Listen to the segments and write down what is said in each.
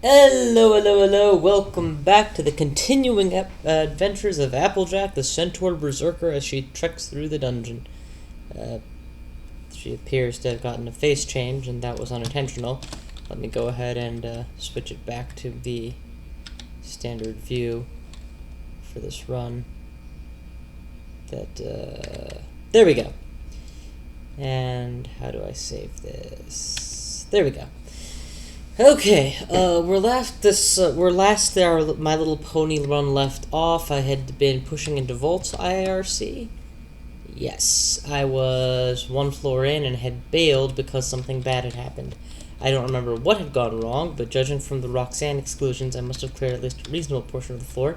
Hello, hello, hello! Welcome back to the continuing adventures of Applejack, the centaur berserker, as she treks through the dungeon. She appears to have gotten a face change, and that was unintentional. Let me go ahead and switch it back to the standard view for this run. There we go. And how do I save this? There we go. Okay, my little pony run left off. I had been pushing into Volt's IRC. Yes, I was one floor in and had bailed because something bad had happened. I don't remember what had gone wrong, but judging from the Roxanne exclusions, I must have cleared at least a reasonable portion of the floor.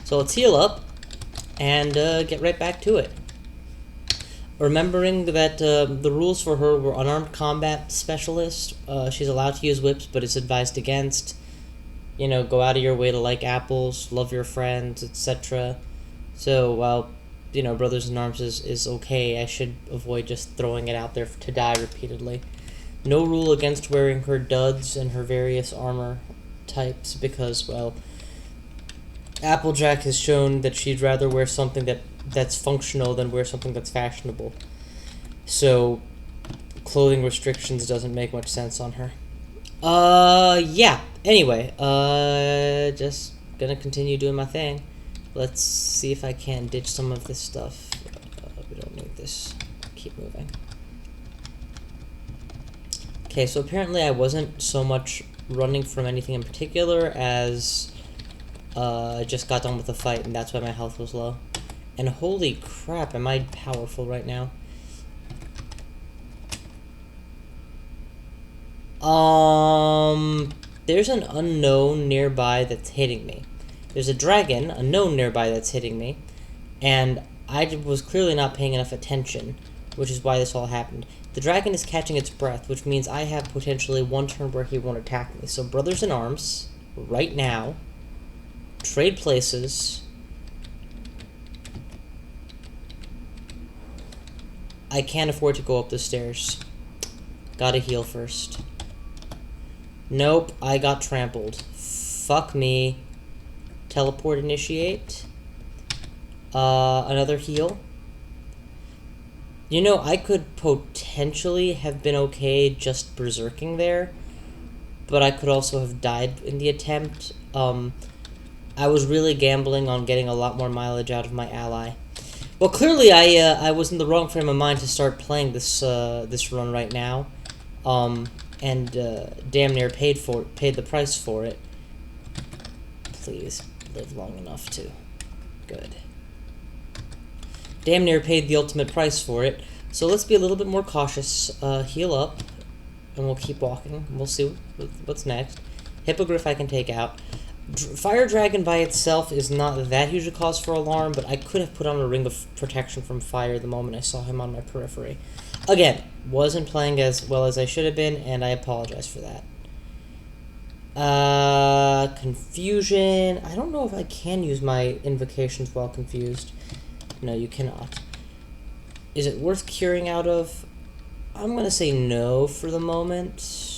So let's heal up and get right back to it. Remembering that the rules for her were unarmed combat specialist. She's allowed to use whips, but it's advised against. You know, go out of your way to like apples, love your friends, etc. So while, you know, Brothers in Arms is okay, I should avoid just throwing it out there to die repeatedly. No rule against wearing her duds and her various armor types because, well, Applejack has shown that she'd rather wear something that's functional than wear something that's fashionable. So, clothing restrictions doesn't make much sense on her. Yeah. Anyway, just gonna continue doing my thing. Let's see if I can ditch some of this stuff. We don't need this. Keep moving. Okay, so apparently I wasn't so much running from anything in particular as I just got done with the fight, and that's why my health was low. And holy crap, am I powerful right now. There's an unknown nearby that's hitting me. There's a dragon, unknown nearby that's hitting me, and I was clearly not paying enough attention, which is why this all happened. The dragon is catching its breath, which means I have potentially one turn where he won't attack me. So Brothers in Arms, right now, trade places. I can't afford to go up the stairs. Gotta heal first. Nope, I got trampled. Fuck me. Teleport initiate. Another heal. You know, I could potentially have been okay just berserking there, but I could also have died in the attempt. I was really gambling on getting a lot more mileage out of my ally. Well, clearly I was in the wrong frame of mind to start playing this run right now, and damn near paid the price for it. Please live long enough to. Good. Damn near paid the ultimate price for it. So let's be a little bit more cautious. Heal up, and we'll keep walking. We'll see what's next. Hippogriff I can take out. Fire Dragon by itself is not that huge a cause for alarm, but I could have put on a ring of protection from fire the moment I saw him on my periphery. Again, wasn't playing as well as I should have been, and I apologize for that. Confusion. I don't know if I can use my invocations while confused. No, you cannot. Is it worth curing out of? I'm going to say no for the moment.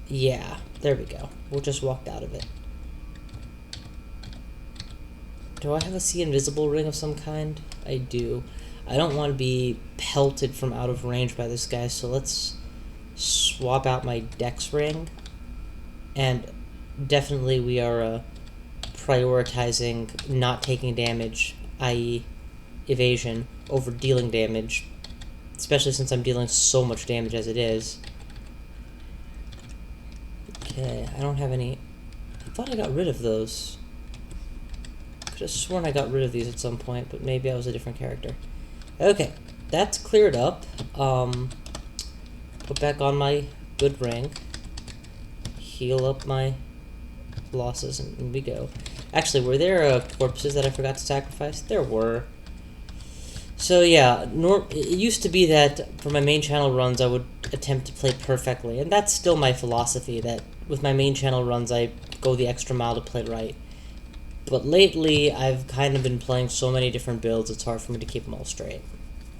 Yeah, there we go. We'll just walk out of it. Do I have a see invisible ring of some kind? I do. I don't want to be pelted from out of range by this guy, so let's swap out my dex ring. And definitely we are prioritizing not taking damage, i.e. evasion, over dealing damage. Especially since I'm dealing so much damage as it is. Okay, I don't have any. I thought I got rid of those. Could have sworn I got rid of these at some point, but maybe I was a different character. Okay, that's cleared up. Put back on my good ring. Heal up my losses, and we go. Actually, were there corpses that I forgot to sacrifice? There were. So yeah, it used to be that for my main channel runs I would attempt to play perfectly, and that's still my philosophy, that with my main channel runs I go the extra mile to play right. But lately I've kind of been playing so many different builds it's hard for me to keep them all straight.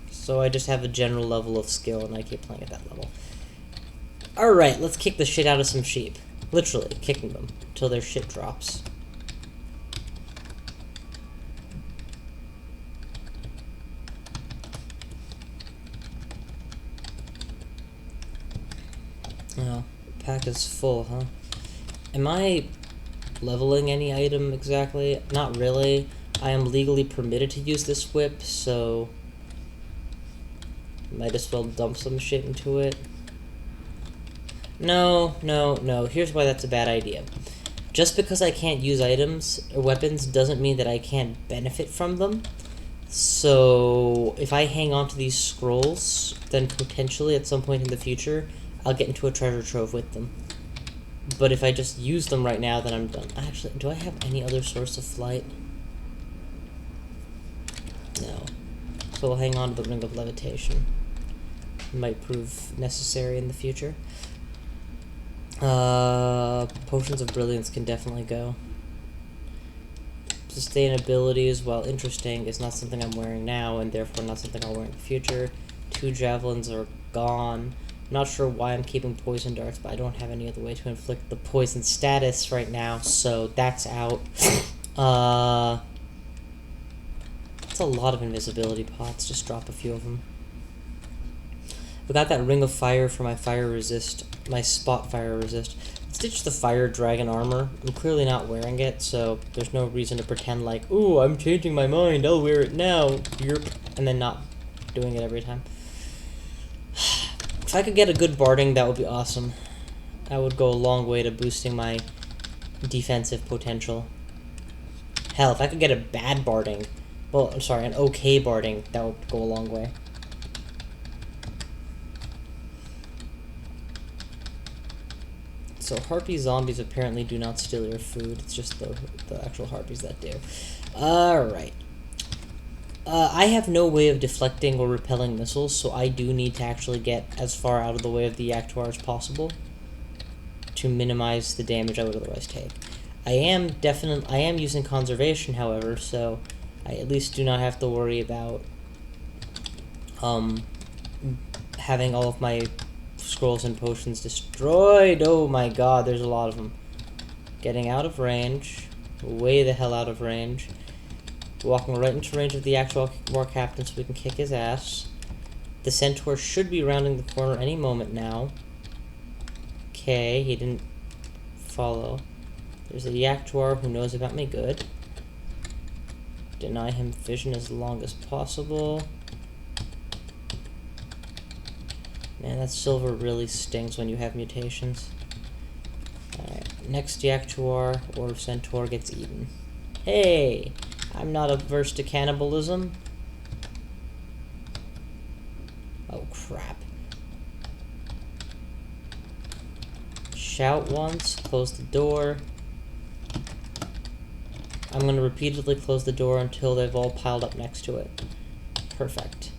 So I just have a general level of skill and I keep playing at that level. Alright, let's kick the shit out of some sheep. Literally, kicking them until their shit drops. Oh, pack is full, huh? Am I leveling any item exactly? Not really. I am legally permitted to use this whip, so might as well dump some shit into it. No. Here's why that's a bad idea. Just because I can't use items or weapons doesn't mean that I can't benefit from them. So if I hang on to these scrolls, then potentially at some point in the future, I'll get into a treasure trove with them. But if I just use them right now, then I'm done. Actually, do I have any other source of flight? No. So we'll hang on to the Ring of Levitation. It might prove necessary in the future. Potions of Brilliance can definitely go. Sustainability is, while interesting, is not something I'm wearing now, and therefore not something I'll wear in the future. 2 javelins are gone. I'm not sure why I'm keeping poison darts, but I don't have any other way to inflict the poison status right now, so that's out. That's a lot of invisibility pots. Just drop a few of them. We got that ring of fire for my fire resist, my spot fire resist. Let's ditch the fire dragon armor. I'm clearly not wearing it, so there's no reason to pretend like, ooh, I'm changing my mind, I'll wear it now, yerp, and then not doing it every time. If I could get a good barding, that would be awesome. That would go a long way to boosting my defensive potential. Hell, if I could get a bad barding, well, I'm sorry, an okay barding, that would go a long way. So harpy zombies apparently do not steal your food. It's just the actual harpies that do. Alright. I have no way of deflecting or repelling missiles, so I do need to actually get as far out of the way of the Yaktuar as possible to minimize the damage I would otherwise take. I am using conservation, however, so I at least do not have to worry about having all of my scrolls and potions destroyed. Oh my god, there's a lot of them. Getting out of range. Way the hell out of range. Walking right into range of the actual war captain so we can kick his ass. The centaur should be rounding the corner any moment now. Okay, he didn't follow. There's a Yaktuar who knows about me. Good. Deny him vision as long as possible. Man, that silver really stings when you have mutations. Alright, next Yaktuar or centaur gets eaten. Hey! I'm not averse to cannibalism. Oh, crap. Shout once, close the door. I'm going to repeatedly close the door until they've all piled up next to it. Perfect.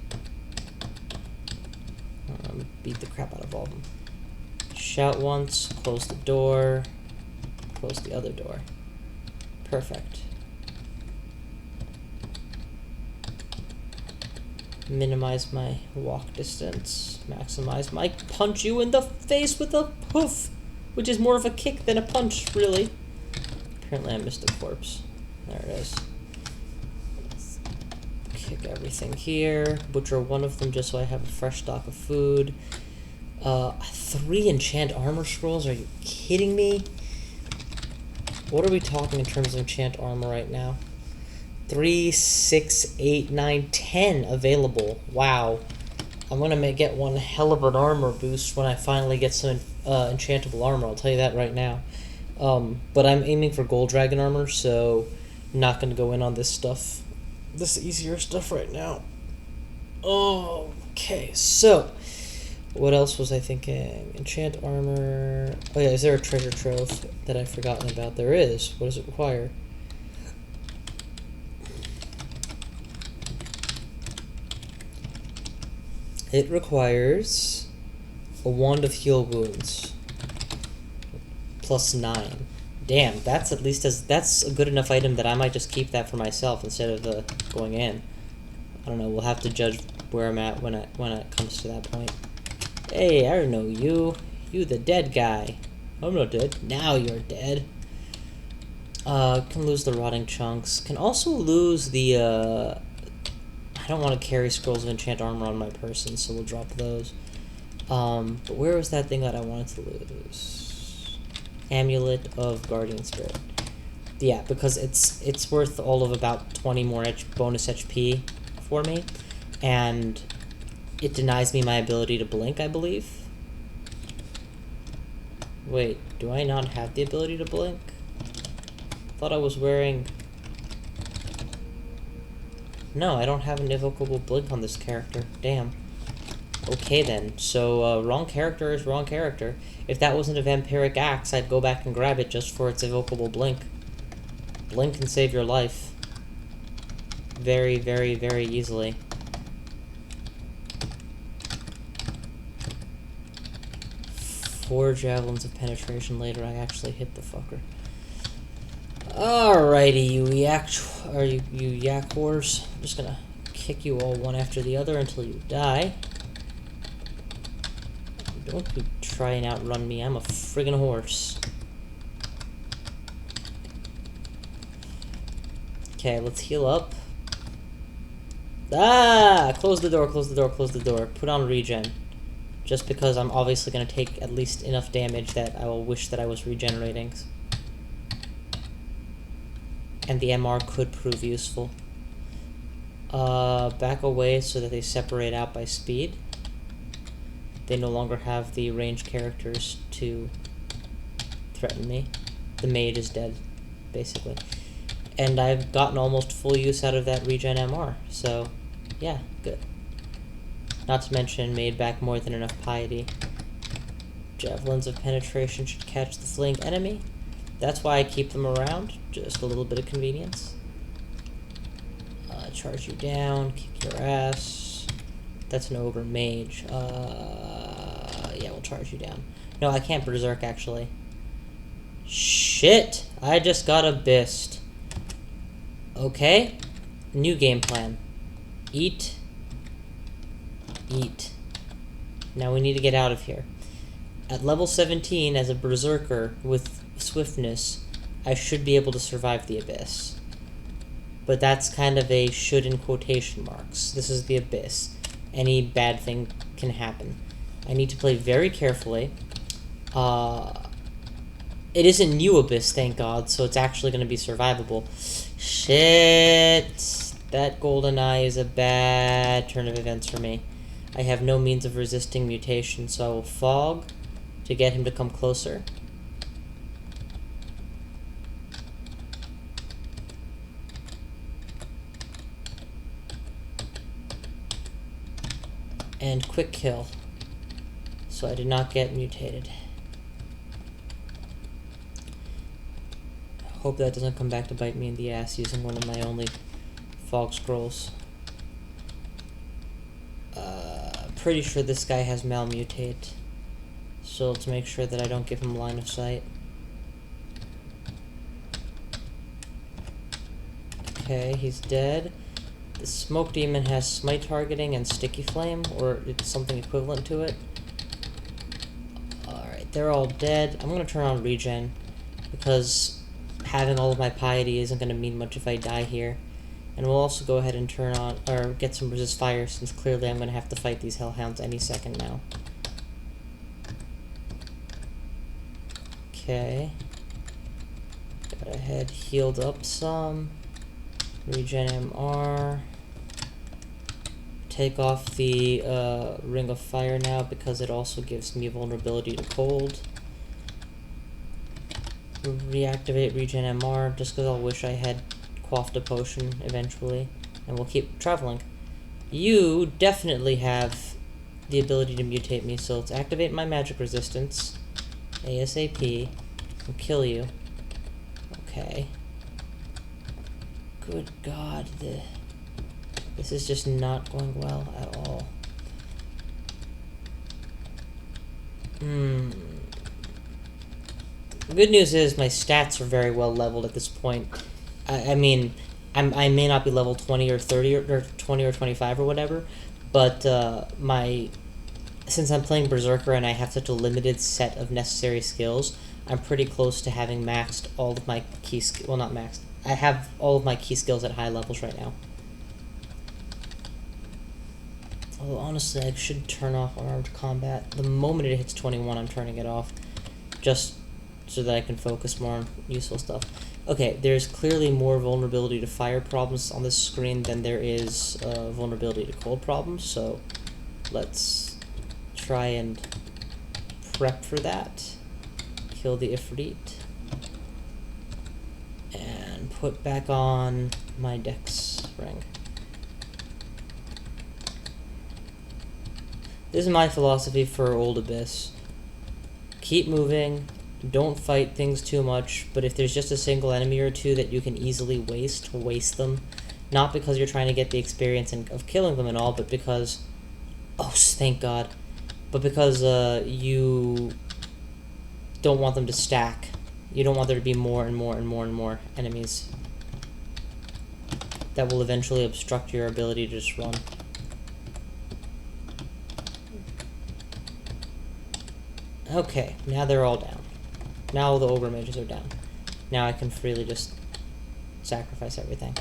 Beat the crap out of all of them. Shout once, close the door, close the other door. Perfect. Minimize my walk distance. Maximize my punch you in the face with a hoof, which is more of a kick than a punch, really. Apparently I missed a corpse. There it is. Let's kick everything here. Butcher one of them just so I have a fresh stock of food. 3 enchant armor scrolls? Are you kidding me? What are we talking in terms of enchant armor right now? 3, 6, 8, 9, 10 available. Wow. I'm gonna get one hell of an armor boost when I finally get some enchantable armor, I'll tell you that right now. But I'm aiming for gold dragon armor, so not gonna go in on this stuff. This easier stuff right now. Okay, so what else was I thinking? Enchant armor. Oh yeah, is there a treasure trove that I've forgotten about? There is. What does it require? It requires a wand of heal wounds. Plus 9. Damn, that's at least that's a good enough item that I might just keep that for myself instead of going in. I don't know, we'll have to judge where I'm at when it comes to that point. Hey, I don't know you. You the dead guy. I'm not dead. Now you're dead. Can lose the rotting chunks. Can also lose the, I don't want to carry scrolls of enchant armor on my person, so we'll drop those. But where was that thing that I wanted to lose? Amulet of Guardian Spirit. Yeah, because it's worth all of about 20 more bonus HP for me, and it denies me my ability to blink, I believe. Wait, do I not have the ability to blink? Thought I was wearing... No, I don't have an invocable blink on this character. Damn. Okay then, so wrong character is wrong character. If that wasn't a vampiric axe, I'd go back and grab it just for its invocable blink. Blink can save your life. Very, very, very easily. Four javelins of penetration later, I actually hit the fucker. Alrighty, you yak whores. I'm just gonna kick you all one after the other until you die. Don't you try and outrun me, I'm a friggin' horse. Okay, let's heal up. Ah! Close the door, close the door, close the door. Put on regen. Just because I'm obviously going to take at least enough damage that I will wish that I was regenerating. And the MR could prove useful. Back away so that they separate out by speed. They no longer have the ranged characters to threaten me. The maid is dead, basically. And I've gotten almost full use out of that regen MR, so yeah, good. Not to mention, made back more than enough piety. Javelins of penetration should catch the fleeing enemy. That's why I keep them around, just a little bit of convenience. Charge you down, kick your ass. That's an ogre mage. Yeah, we'll charge you down. No, I can't berserk, actually. Shit! I just got abyssed. Okay, new game plan. Eat. Eat. Now we need to get out of here. At level 17, as a berserker with swiftness, I should be able to survive the abyss. But that's kind of a should in quotation marks. This is the abyss. Any bad thing can happen. I need to play very carefully. It isn't new abyss, thank God, so it's actually going to be survivable. Shit! That golden eye is a bad turn of events for me. I have no means of resisting mutation, so I will fog to get him to come closer. And quick kill, so I did not get mutated. Hope that doesn't come back to bite me in the ass using one of my only fog scrolls. Pretty sure this guy has malmutate, so let's make sure that I don't give him line of sight. Okay, he's dead. The smoke demon has smite targeting and sticky flame, or it's something equivalent to it. Alright, they're all dead. I'm gonna turn on regen, because having all of my piety isn't gonna mean much if I die here. And we'll also go ahead and turn on, or get some resist fire, since clearly I'm gonna have to fight these hellhounds any second now. Okay. Got ahead, healed up some. Regen MR. Take off the Ring of Fire now because it also gives me vulnerability to cold. Reactivate Regen MR just because I'll wish I had quaffed a potion eventually. And we'll keep traveling. You definitely have the ability to mutate me, so let's activate my magic resistance ASAP and kill you. Okay. Good God, this is just not going well at all. The good news is my stats are very well leveled at this point. I mean, I may not be level 20 or 30 or 20 or 25 or whatever, but my since I'm playing Berserker and I have such a limited set of necessary skills, I'm pretty close to having maxed all of my key well, not maxed. I have all of my key skills at high levels right now. Although, honestly, I should turn off unarmed combat. The moment it hits 21, I'm turning it off. Just so that I can focus more on useful stuff. Okay, there's clearly more vulnerability to fire problems on this screen than there is vulnerability to cold problems, so let's try and prep for that. Kill the Ifrit. And put back on my Dex ring. This is my philosophy for Old Abyss. Keep moving, don't fight things too much, but if there's just a single enemy or two that you can easily waste them. Not because you're trying to get the experience of killing them and all, but because... Oh, thank God. But because you don't want them to stack. You don't want there to be more and more and more and more enemies. That will eventually obstruct your ability to just run. Okay, now they're all down. Now all the ogre mages are down. Now I can freely just sacrifice everything.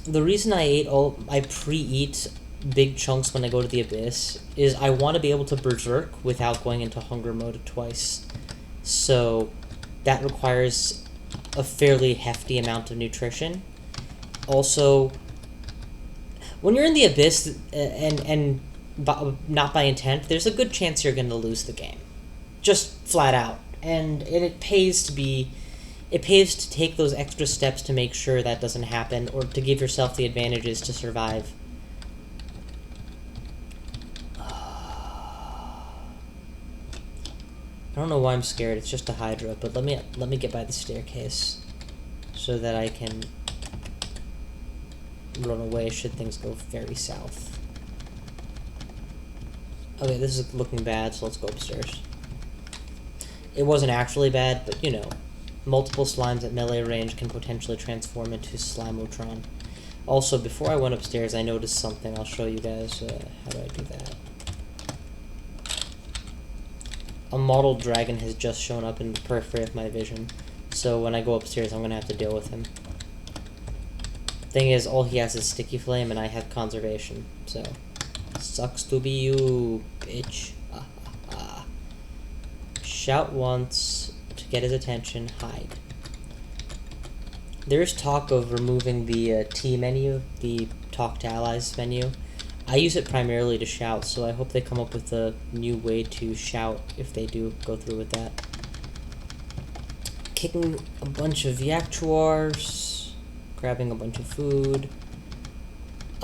The reason I pre-eat big chunks when I go to the Abyss is I want to be able to berserk without going into hunger mode twice. So that requires a fairly hefty amount of nutrition. Also, when you're in the Abyss, and not by intent, there's a good chance you're going to lose the game. Just flat out. And it pays to take those extra steps to make sure that doesn't happen, or to give yourself the advantages to survive. I don't know why I'm scared, it's just a Hydra, but let me get by the staircase so that I can run away should things go very south. Okay, this is looking bad, so let's go upstairs. It wasn't actually bad, but you know, multiple slimes at melee range can potentially transform into Slimotron. Also, before I went upstairs, I noticed something. I'll show you guys how do I do that. A model dragon has just shown up in the periphery of my vision, so when I go upstairs, I'm going to have to deal with him. Thing is, all he has is Sticky Flame, and I have Conservation, so... Sucks to be you, bitch. Shout once to get his attention, hide. There's talk of removing the T menu, the Talk to Allies menu. I use it primarily to shout, so I hope they come up with a new way to shout if they do go through with that. Kicking a bunch of Yaktuars, grabbing a bunch of food.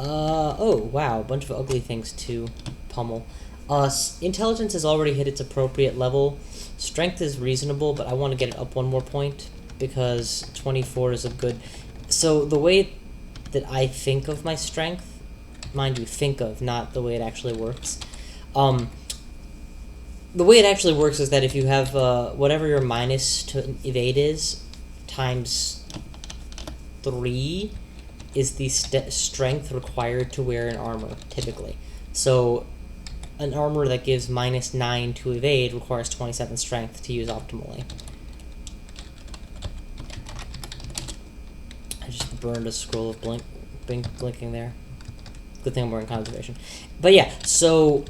Oh, wow, a bunch of ugly things to pummel. Intelligence has already hit its appropriate level. Strength is reasonable, but I want to get it up one more point, because 24 is a good... So, the way that I think of my strength, mind you, think of, not the way it actually works. The way it actually works is that if you have whatever your minus to evade is, times 3... is the strength required to wear an armor, typically. So, an armor that gives minus 9 to evade requires 27 strength to use optimally. I just burned a scroll of blinking there. Good thing I'm wearing Conservation. But yeah, so...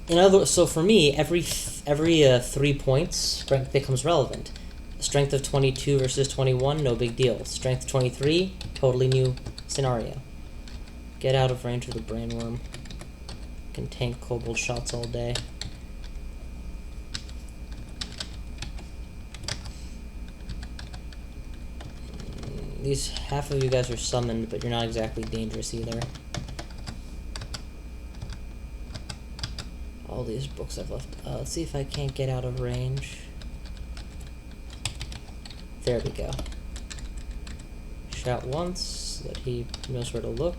so for me, every 3 points, strength becomes relevant. Strength of 22 versus 21, no big deal. Strength 23, totally new scenario. Get out of range of the brainworm. Can tank kobold shots all day. These half of you guys are summoned, but you're not exactly dangerous either. All these books I've left. Let's see if I can't get out of range. There we go. Shout once, so that he knows where to look.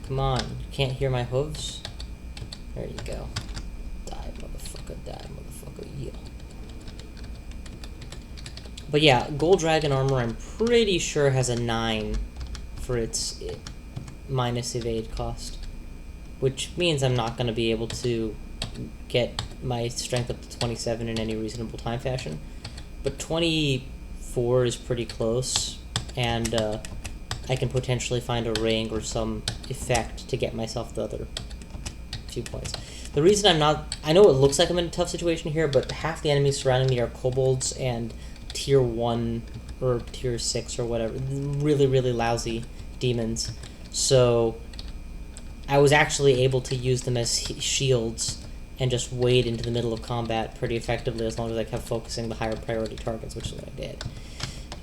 Come on, you can't hear my hooves? There you go. Die, motherfucker, yeah. But yeah, Gold Dragon armor I'm pretty sure has a 9 for its minus evade cost, which means I'm not going to be able to get my strength up to 27 in any reasonable time fashion. But 24 is pretty close, and I can potentially find a ring or some effect to get myself the other few points. The reason I'm not... I know it looks like I'm in a tough situation here, but half the enemies surrounding me are kobolds and tier 1 or tier 6 or whatever. Really, really lousy demons. So I was actually able to use them as shields and just wade into the middle of combat pretty effectively as long as I kept focusing the higher priority targets, which is what I did.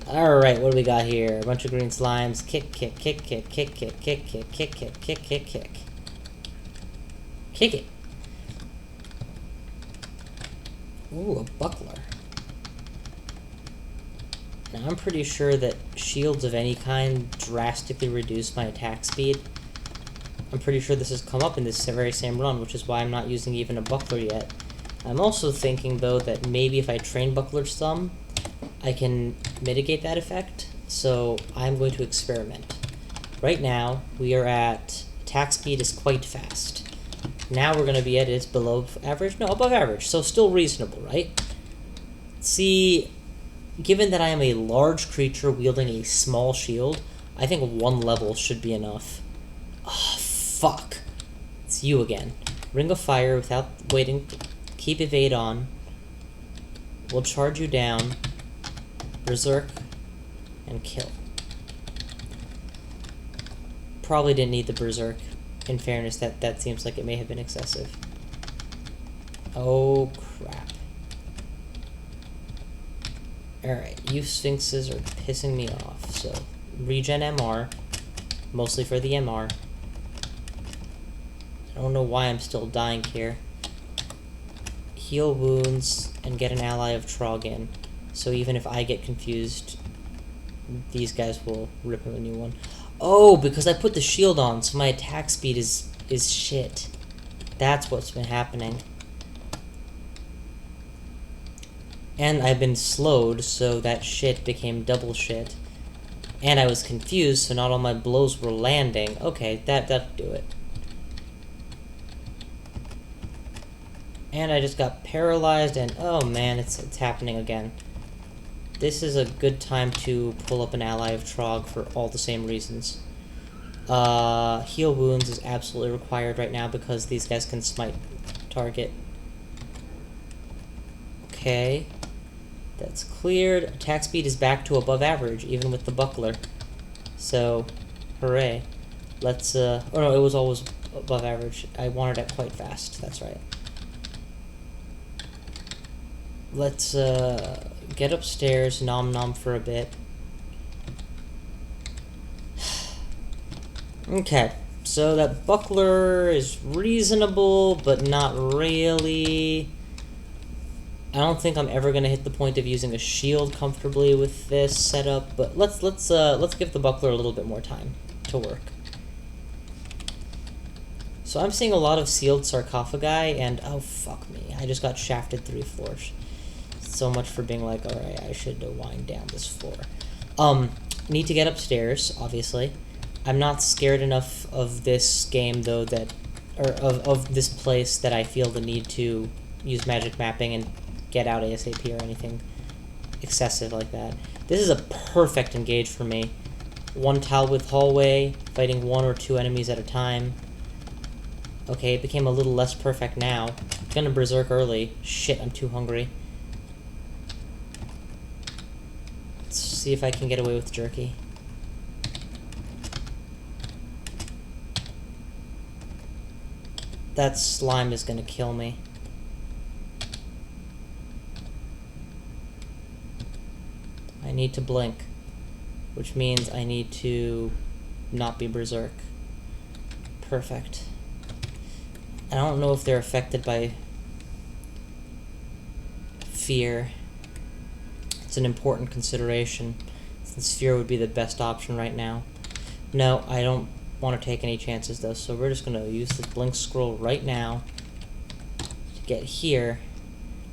Alright, what do we got here? A bunch of green slimes. Kick, kick, kick, kick, kick, kick, kick, kick, kick, kick, kick, kick, kick. Kick it. Ooh, a buckler. Now, I'm pretty sure that shields of any kind drastically reduce my attack speed. I'm pretty sure this has come up in this very same run, which is why I'm not using even a buckler yet. I'm also thinking, though, that maybe if I train bucklers some, I can mitigate that effect, so I'm going to experiment. Right now, we are at... attack speed is quite fast. Now we're going to be at its below average? No, above average, so still reasonable, right? See, given that I am a large creature wielding a small shield, I think 1 level should be enough. Oh, fuck. It's you again. Ring of Fire without waiting. Keep evade on. We'll charge you down. Berserk. And kill. Probably didn't need the Berserk. In fairness, that seems like it may have been excessive. Oh, crap. Alright, you Sphinxes are pissing me off, so... regen MR. Mostly for the MR. I don't know why I'm still dying here. Heal wounds and get an ally of Trog in. So even if I get confused, these guys will rip him a new one. Oh, because I put the shield on, so my attack speed is shit. That's what's been happening. And I've been slowed, so that shit became double shit. And I was confused, so not all my blows were landing. Okay, that'll do it. And I just got paralyzed, and oh man, it's happening again. This is a good time to pull up an ally of Trog for all the same reasons. Heal wounds is absolutely required right now because these guys can smite target. Okay. That's cleared. Attack speed is back to above average, even with the buckler. So, hooray. Let's, oh no, it was always above average. I wanted it quite fast, that's right. Let's, get upstairs, nom nom for a bit. Okay, so that buckler is reasonable, but not really. I don't think I'm ever gonna hit the point of using a shield comfortably with this setup, but let's give the buckler a little bit more time to work. So I'm seeing a lot of sealed sarcophagi, and oh fuck me, I just got shafted 3 floors. So much for being like, alright, I should wind down this floor. Need to get upstairs, obviously. I'm not scared enough of this game, though, that... or of this place that I feel the need to use magic mapping and get out ASAP or anything excessive like that. This is a perfect engage for me. 1 tile width hallway, fighting 1 or 2 enemies at a time. Okay, it became a little less perfect now. I'm gonna berserk early. Shit, I'm too hungry. Let's see if I can get away with jerky. That slime is gonna kill me. I need to blink, which means I need to not be berserk. Perfect. I don't know if they're affected by fear. It's an important consideration, since fear would be the best option right now. No, I don't want to take any chances though, so we're just going to use this blink scroll right now to get here.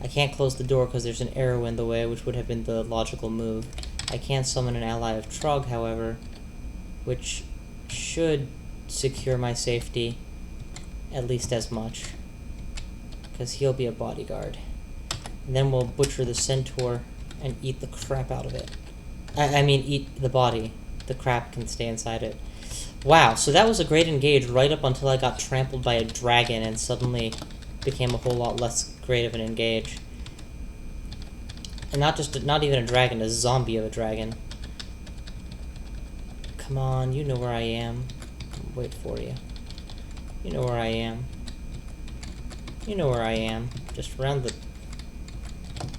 I can't close the door because there's an arrow in the way, which would have been the logical move. I can summon an ally of Trog, however. which should secure my safety at least as much, because he'll be a bodyguard. And then we'll butcher the centaur and eat the crap out of it. I mean, eat the body. The crap can stay inside it. Wow, so that was a great engage right up until I got trampled by a dragon and suddenly became a whole lot less great of an engage. And not even a dragon, a zombie of a dragon. Come on, you know where I am. I'll wait for you. You know where I am. You know where I am. Just around the...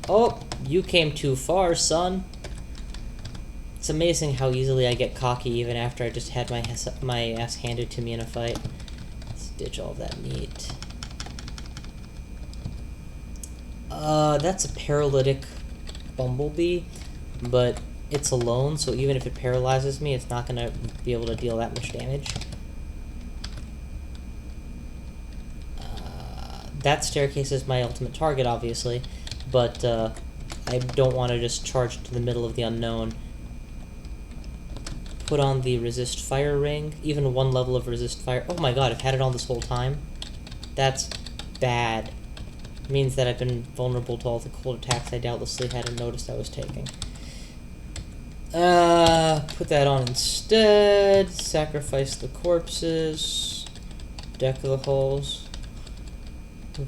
Oh, you came too far, son. It's amazing how easily I get cocky even after I just had my ass handed to me in a fight. Let's ditch all of that meat. That's a paralytic bumblebee, but it's alone, so even if it paralyzes me, it's not gonna be able to deal that much damage. That staircase is my ultimate target, obviously, but I don't want to just charge to the middle of the unknown. Put on the resist fire ring, even one level of resist fire. Oh my god, I've had it on this whole time? That's bad. It means that I've been vulnerable to all the cold attacks I doubtlessly hadn't noticed I was taking. Put that on instead. Sacrifice the corpses. Deck the holes.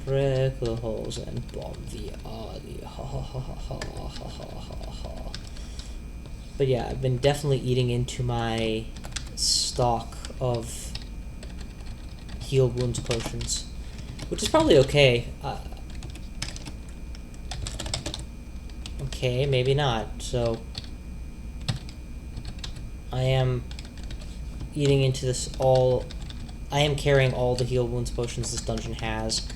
Break the holes and bomb the alley. Ha ha ha ha ha ha ha ha ha. But yeah, I've been definitely eating into my stock of heal wounds potions, which is probably okay. Okay, maybe not. So I am eating into this all. I am carrying all the heal wounds potions this dungeon has.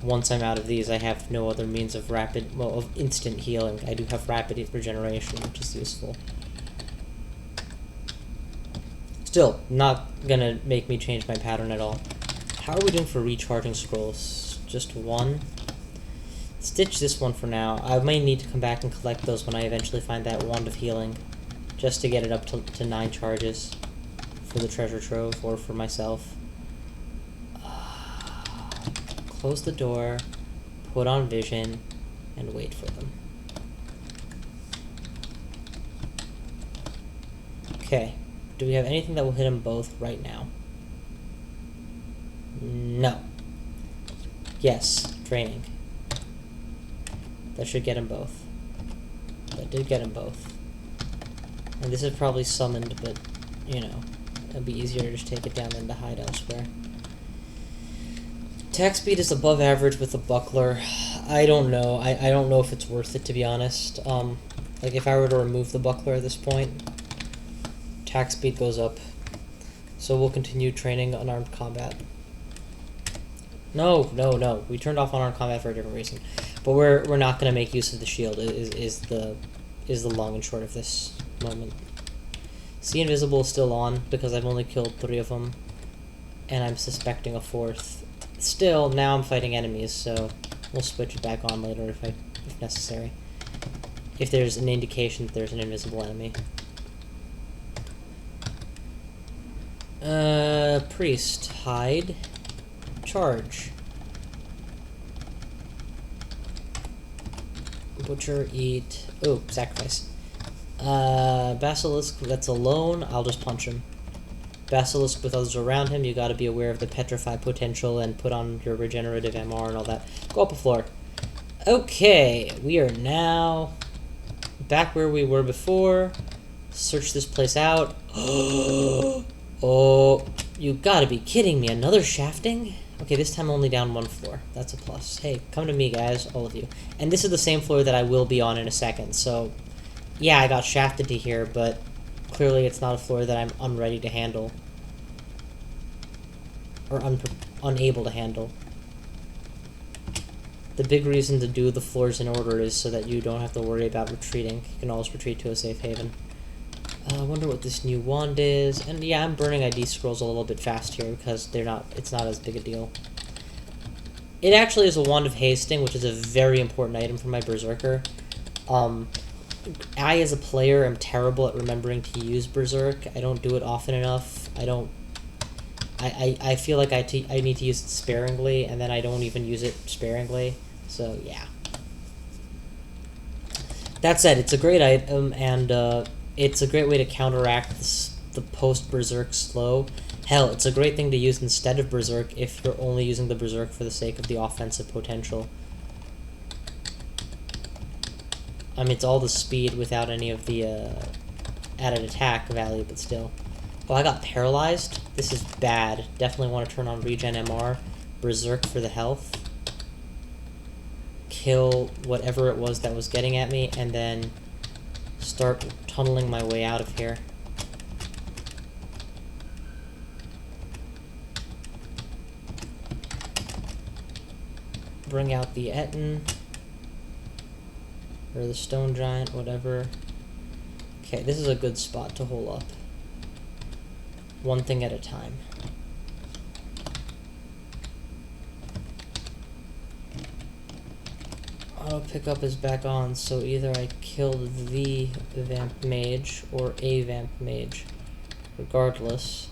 Once I'm out of these, I have no other means of of instant healing. I do have rapid regeneration, which is useful. Still, not gonna make me change my pattern at all. How are we doing for recharging scrolls? Just one? Stitch this one for now. I may need to come back and collect those when I eventually find that wand of healing, just to get it up to 9 charges for the treasure trove or for myself. Close the door, put on vision, and wait for them. Okay. Do we have anything that will hit them both right now? No. Yes, training. That should get them both. That did get them both. And this is probably summoned, but, you know, it'd be easier to just take it down than to hide elsewhere. Attack speed is above average with the buckler. I don't know. I don't know if it's worth it, to be honest. Like, if I were to remove the buckler at this point, attack speed goes up. So we'll continue training unarmed combat. No. We turned off unarmed combat for a different reason. But we're not going to make use of the shield, is the long and short of this moment. See Invisible is still on, because I've only killed 3 of them. And I'm suspecting a 4th. Still, now I'm fighting enemies, so we'll switch it back on later if necessary. If there's an indication that there's an invisible enemy. Priest, hide, charge. Butcher, eat. Oh, sacrifice. Basilisk that's alone, I'll just punch him. Basilisk with others around him, you gotta be aware of the petrify potential and put on your regenerative MR and all that. Go up a floor. Okay, we are now back where we were before. Search this place out. Oh, you gotta be kidding me. Another shafting? Okay, this time only down 1 floor. That's a plus. Hey, come to me, guys, all of you. And this is the same floor that I will be on in a second, so yeah, I got shafted to here, but clearly it's not a floor that I'm unready to handle. Or unable to handle. The big reason to do the floors in order is so that you don't have to worry about retreating. You can always retreat to a safe haven. I wonder what this new wand is. And yeah, I'm burning ID scrolls a little bit fast here because it's not as big a deal. It actually is a wand of hasting, which is a very important item for my berserker. I, as a player, am terrible at remembering to use Berserk. I don't do it often enough. I feel like I need to use it sparingly, and then I don't even use it sparingly. So, yeah. That said, it's a great item, and it's a great way to counteract the post-Berserk slow. Hell, it's a great thing to use instead of Berserk if you're only using the Berserk for the sake of the offensive potential. I mean, it's all the speed without any of the added attack value, but still. Oh, I got paralyzed? This is bad. Definitely want to turn on regen MR. Berserk for the health. Kill whatever it was that was getting at me, and then start tunneling my way out of here. Bring out the Etten. Or the stone giant, whatever. Okay, this is a good spot to hole up. One thing at a time. Auto pickup is back on, so either I killed the vamp mage or a vamp mage. Regardless,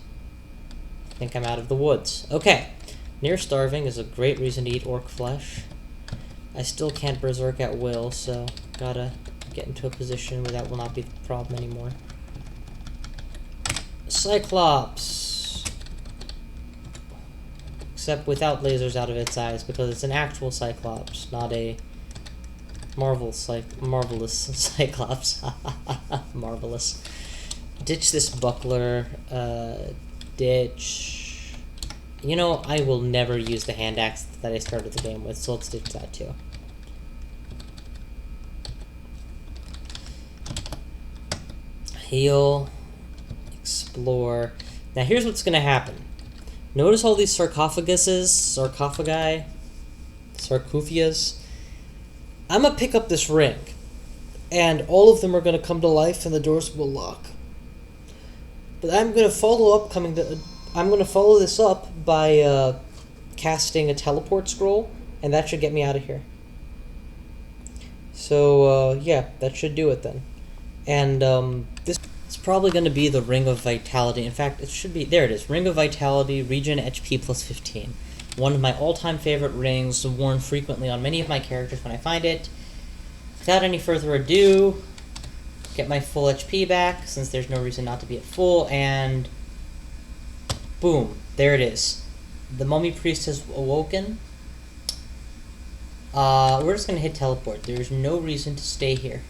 I think I'm out of the woods. Okay, near starving is a great reason to eat orc flesh. I still can't berserk at will, so gotta get into a position where that will not be the problem anymore. Cyclops! Except without lasers out of its eyes, because it's an actual Cyclops, not a marvelous Cyclops. Marvelous. Ditch this buckler. Ditch... You know, I will never use the hand axe that I started the game with, so let's ditch that too. Heal. Explore. Now here's what's gonna happen. Notice all these sarcophagus. I'm gonna pick up this ring, and all of them are gonna come to life, and the doors will lock. But I'm gonna follow this up by casting a teleport scroll, and that should get me out of here. So yeah, that should do it then. And this is probably going to be the Ring of Vitality. In fact, it should be... There it is. Ring of Vitality, regen HP plus 15. One of my all-time favorite rings, worn frequently on many of my characters when I find it. Without any further ado, get my full HP back, since there's no reason not to be at full, and... boom. There it is. The Mummy Priest has awoken. We're just going to hit teleport. There's no reason to stay here.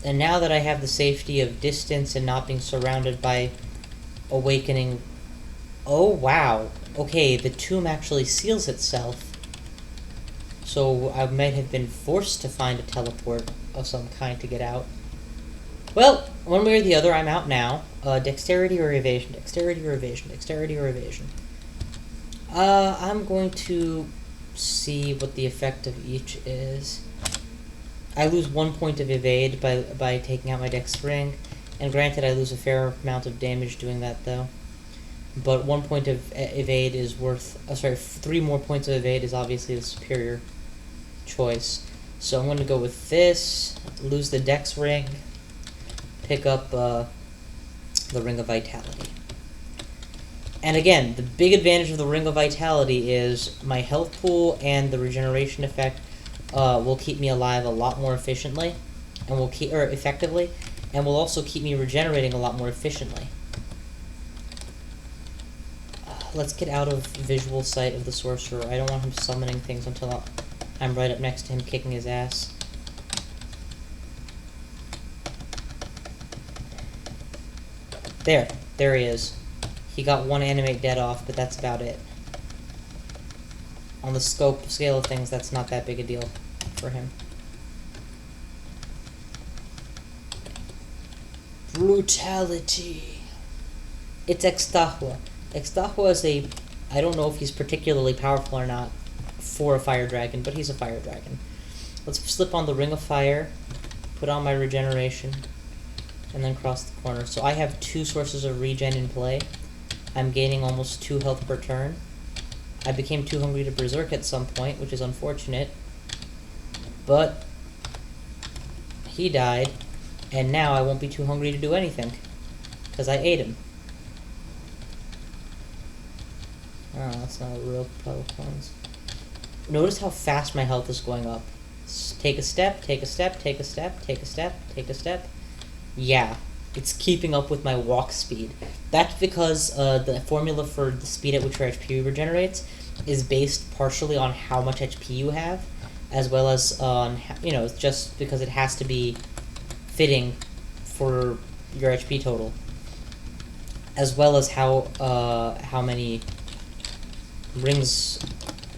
And now that I have the safety of distance and not being surrounded by awakening... Oh, wow. Okay, the tomb actually seals itself. So I might have been forced to find a teleport of some kind to get out. Well, one way or the other, I'm out now. Dexterity or evasion? Dexterity or evasion? Dexterity or evasion? I'm going to see what the effect of each is. I lose 1 point of evade by taking out my dex ring, and granted I lose a fair amount of damage doing that though. But 1 point of evade is worth... 3 more points of evade is obviously the superior choice. So I'm going to go with this, lose the dex ring, pick up the Ring of Vitality. And again, the big advantage of the Ring of Vitality is my health pool and the regeneration effect will keep me alive a lot more efficiently, and effectively, and will also keep me regenerating a lot more efficiently. Let's get out of visual sight of the sorcerer. I don't want him summoning things until I'm right up next to him kicking his ass. There he is. He got one animate dead off, but that's about it. On the scale of things, that's not that big a deal for him. Brutality. It's Extahua. Extahua is I don't know if he's particularly powerful or not for a fire dragon, but he's a fire dragon. Let's slip on the Ring of Fire, put on my regeneration, and then cross the corner. So I have 2 sources of regen in play. I'm gaining almost 2 health per turn. I became too hungry to berserk at some point, which is unfortunate. But he died, and now I won't be too hungry to do anything, because I ate him. Oh, that's not a real pile of coins. Notice how fast my health is going up. Take a step, take a step, take a step, take a step, take a step. Yeah, it's keeping up with my walk speed. That's because the formula for the speed at which your HP regenerates is based partially on how much HP you have, as well as on, just because it has to be fitting for your HP total, as well as how many rings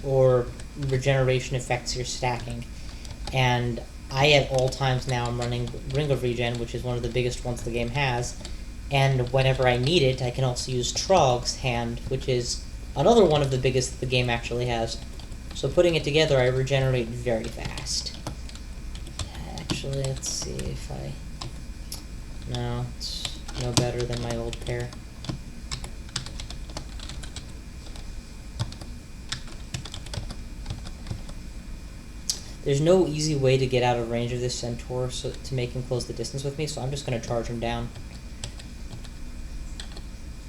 or regeneration effects you're stacking. And I at all times now am running Ring of Regen, which is one of the biggest ones the game has, and whenever I need it, I can also use Trog's Hand, which is another one of the biggest the game actually has. So putting it together, I regenerate very fast. Actually, let's see if I... No, it's no better than my old pair. There's no easy way to get out of range of this centaur to make him close the distance with me, so I'm just going to charge him down.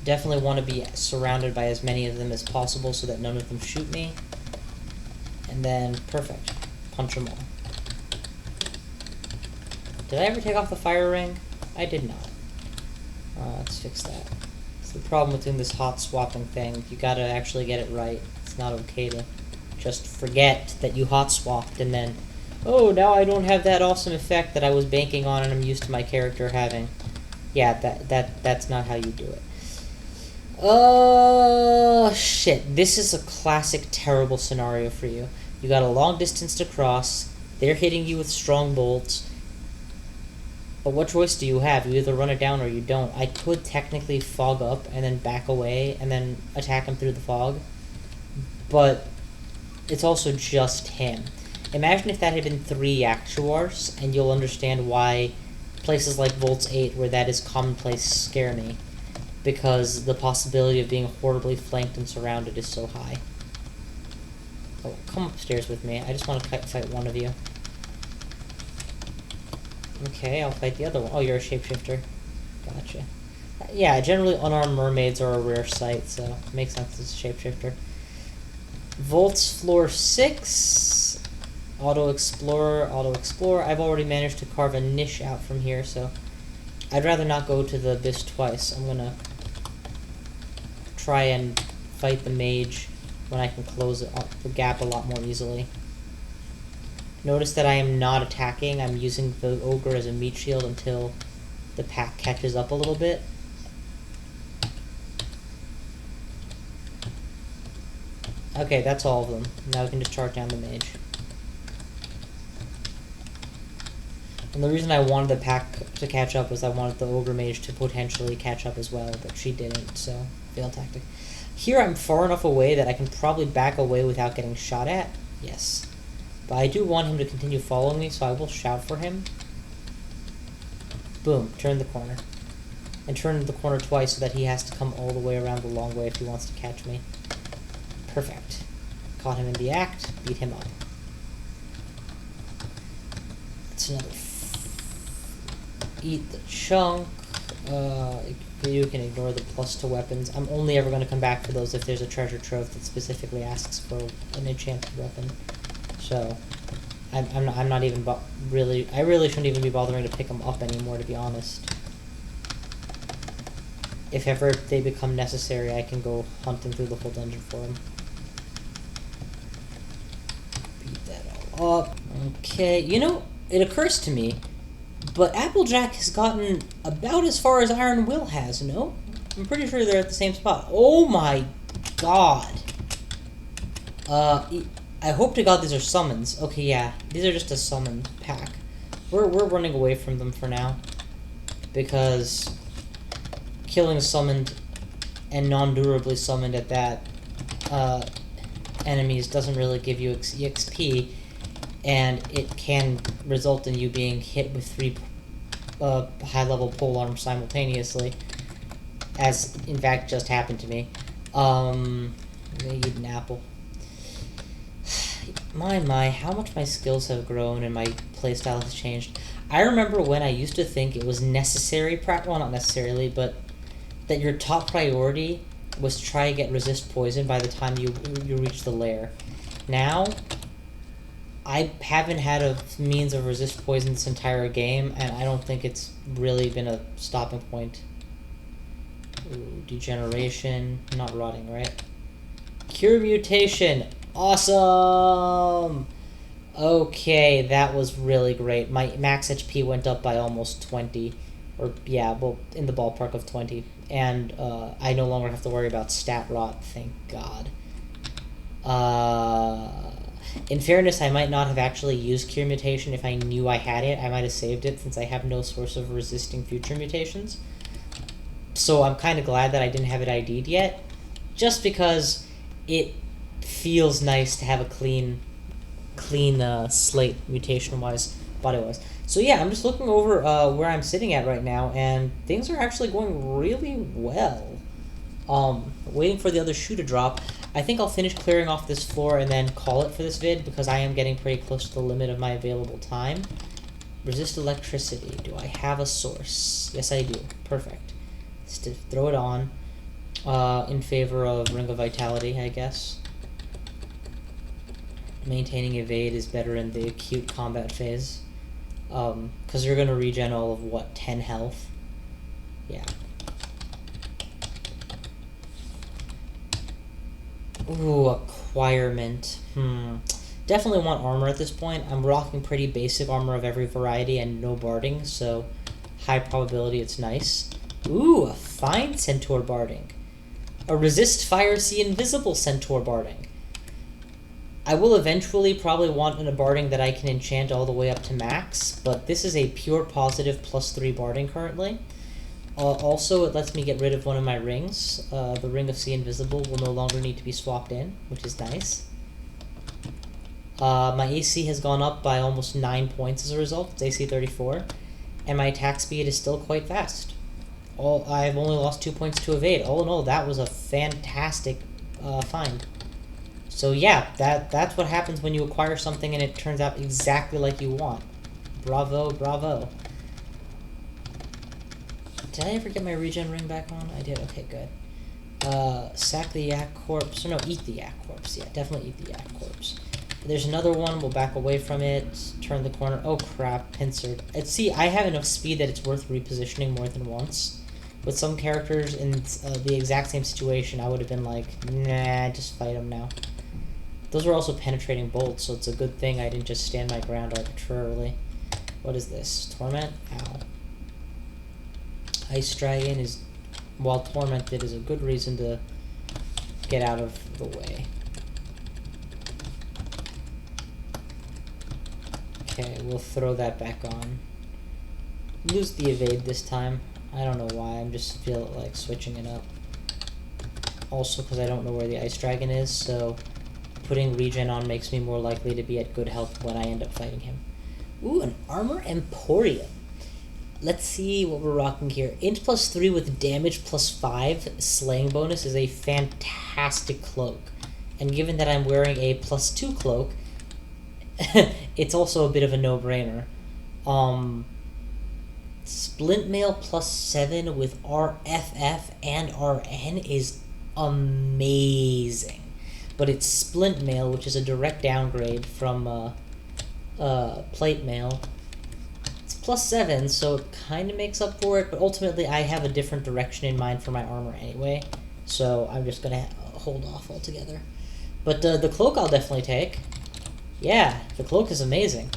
Definitely want to be surrounded by as many of them as possible so that none of them shoot me. And then, perfect. Punch them all. Did I ever take off the fire ring? I did not. Let's fix that. It's the problem with doing this hot swapping thing. You gotta actually get it right. It's not okay to just forget that you hot swapped and then, oh, now I don't have that awesome effect that I was banking on and I'm used to my character having. Yeah, that's not how you do it. Shit. This is a classic terrible scenario for you. You got a long distance to cross, they're hitting you with strong bolts, but what choice do you have? You either run it down or you don't. I could technically fog up and then back away and then attack him through the fog, but it's also just him. Imagine if that had been 3 actuars, and you'll understand why places like Volts 8, where that is commonplace, scare me. Because the possibility of being horribly flanked and surrounded is so high. Oh, come upstairs with me. I just want to fight one of you. Okay, I'll fight the other one. Oh, you're a shapeshifter. Gotcha. Yeah, generally unarmed mermaids are a rare sight, so it makes sense as a shapeshifter. Volts floor 6. Auto Explorer. I've already managed to carve a niche out from here, so I'd rather not go to the abyss twice. I'm gonna try and fight the mage when I can close the gap a lot more easily. Notice that I am not attacking. I'm using the ogre as a meat shield until the pack catches up a little bit. Okay, that's all of them. Now we can just charge down the mage. And the reason I wanted the pack to catch up was I wanted the ogre mage to potentially catch up as well, but she didn't, so fail tactic. Here I'm far enough away that I can probably back away without getting shot at. Yes. But I do want him to continue following me, so I will shout for him. Boom, turn the corner. And turn the corner twice so that he has to come all the way around the long way if he wants to catch me. Perfect. Caught him in the act, beat him up. That's another... Eat the chunk. You can ignore the plus to weapons. I'm only ever going to come back for those if there's a treasure trove that specifically asks for an enchanted weapon. So, I'm not even really... I really shouldn't even be bothering to pick them up anymore, to be honest. If ever they become necessary, I can go hunting through the whole dungeon for them. Beat that all up. Okay, it occurs to me, but Applejack has gotten about as far as Iron Will has, no? I'm pretty sure they're at the same spot. Oh my god. I hope to god these are summons. Okay, yeah, these are just a summon pack. We're running away from them for now, because killing summoned and non-durably summoned at that enemies doesn't really give you EXP, and it can result in you being hit with 3 high-level pole arms simultaneously, as in fact just happened to me. I'm gonna eat an apple. My, how much my skills have grown and my playstyle has changed. I remember when I used to think it was necessary, well, not necessarily, but that your top priority was to try to get resist poison by the time you reach the lair. Now, I haven't had a means of resist poison this entire game, and I don't think it's really been a stopping point. Ooh, degeneration, not rotting, right? Cure mutation, awesome! Okay, that was really great. My max HP went up by almost 20. Or, yeah, well, in the ballpark of 20. And I no longer have to worry about stat rot, thank God. In fairness, I might not have actually used Cure Mutation if I knew I had it. I might have saved it since I have no source of resisting future mutations. So I'm kind of glad that I didn't have it ID'd yet. Just because it feels nice to have a clean slate mutation-wise, body-wise. So yeah, I'm just looking over where I'm sitting at right now, and things are actually going really well. Waiting for the other shoe to drop. I think I'll finish clearing off this floor and then call it for this vid, because I am getting pretty close to the limit of my available time. Resist electricity. Do I have a source? Yes, I do. Perfect. Just to throw it on in favor of Ring of Vitality, I guess. Maintaining evade is better in the acute combat phase. Because you're going to regen all of, what, 10 health? Yeah. Ooh, acquirement. Definitely want armor at this point. I'm rocking pretty basic armor of every variety and no barding, so high probability it's nice. Ooh, a fine centaur barding. A resist fire, see invisible centaur barding. I will eventually probably want a barding that I can enchant all the way up to max, but this is a pure positive +3 barding currently. Also, it lets me get rid of one of my rings. The Ring of See Invisible will no longer need to be swapped in, which is nice. My AC has gone up by almost 9 points as a result. It's AC 34. And my attack speed is still quite fast. I've only lost 2 points to evade. All in all, that was a fantastic find. So yeah, that's what happens when you acquire something and it turns out exactly like you want. Bravo, bravo. Did I ever get my regen ring back on? I did. Okay, good. Sack the yak corpse. Or no, eat the yak corpse. Yeah, definitely eat the yak corpse. There's another one. We'll back away from it. Turn the corner. Oh crap, pincered. See, I have enough speed that it's worth repositioning more than once. With some characters in the exact same situation, I would have been like, nah, just fight them now. Those were also penetrating bolts, so it's a good thing I didn't just stand my ground arbitrarily. What is this? Torment? Ow. Ice Dragon is, while tormented, is a good reason to get out of the way. Okay, we'll throw that back on. Lose the evade this time. I don't know why, I'm just feel like switching it up. Also because I don't know where the Ice Dragon is, so putting regen on makes me more likely to be at good health when I end up fighting him. Ooh, an Armor Emporium. Let's see what we're rocking here. Int +3 with damage +5 slaying bonus is a fantastic cloak. And given that I'm wearing a +2 cloak, it's also a bit of a no-brainer. Splint Mail +7 with RFF and RN is amazing. But it's Splint Mail, which is a direct downgrade from Plate Mail. It's +7, so it kind of makes up for it, but ultimately I have a different direction in mind for my armor anyway, so I'm just going to hold off altogether. But the cloak I'll definitely take. Yeah, the cloak is amazing.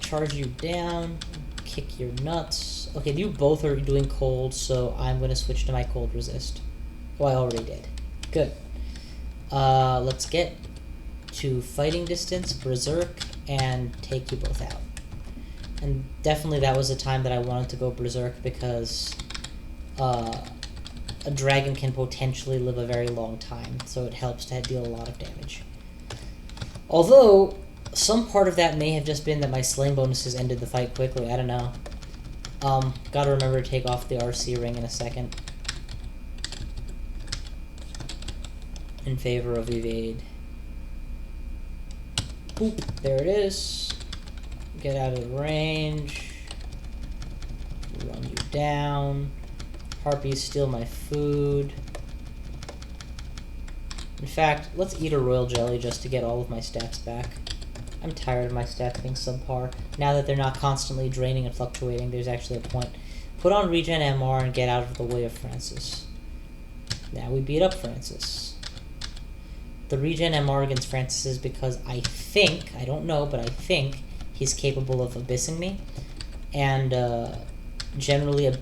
Charge you down, kick your nuts. Okay, you both are doing cold, so I'm going to switch to my cold resist. Oh, I already did. Good. Let's get to fighting distance, berserk, and take you both out. And definitely that was a time that I wanted to go berserk because a dragon can potentially live a very long time, so it helps to deal a lot of damage. Although, some part of that may have just been that my slaying bonuses ended the fight quickly, I don't know. Gotta remember to take off the RC ring in a second. In favor of evade. Boop. There it is. Get out of the range. Run you down. Harpies steal my food. In fact, let's eat a royal jelly just to get all of my stats back. I'm tired of my stats being subpar. Now that they're not constantly draining and fluctuating, there's actually a point. Put on regen MR and get out of the way of Francis. Now we beat up Francis. The regen MR against Francis is because I think, I don't know, but I think he's capable of abyssing me. And generally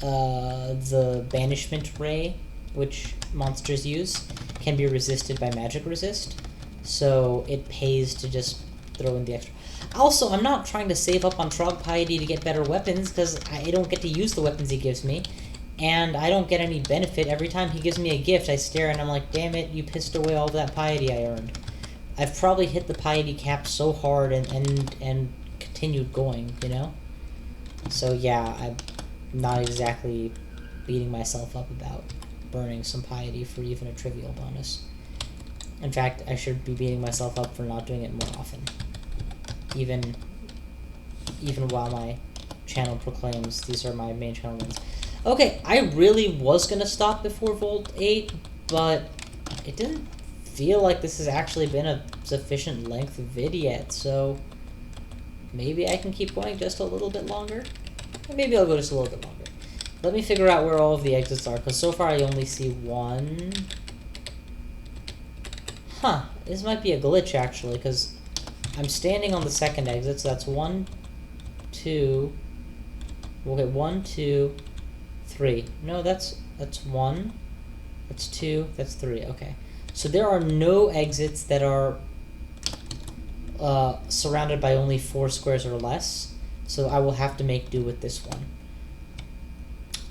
the banishment ray, which monsters use, can be resisted by magic resist. So it pays to just throw in the extra. Also, I'm not trying to save up on Trog Piety to get better weapons, because I don't get to use the weapons he gives me. And I don't get any benefit. Every time he gives me a gift, I stare and I'm like, damn it, you pissed away all that piety I earned. I've probably hit the piety cap so hard and continued going, you know? So yeah, I'm not exactly beating myself up about burning some piety for even a trivial bonus. In fact, I should be beating myself up for not doing it more often. Even while my channel proclaims these are my main channel wins. Okay, I really was going to stop before Volt 8, but it didn't feel like this has actually been a sufficient length vid yet, so maybe I can keep going just a little bit longer. Or maybe I'll go just a little bit longer. Let me figure out where all of the exits are, because so far I only see one. Huh, this might be a glitch actually, because I'm standing on the second exit, so that's 1, 2, okay, 1, 2, 3. No, that's 1, that's 2, that's 3, okay. So there are no exits that are surrounded by only 4 squares or less, so I will have to make do with this one.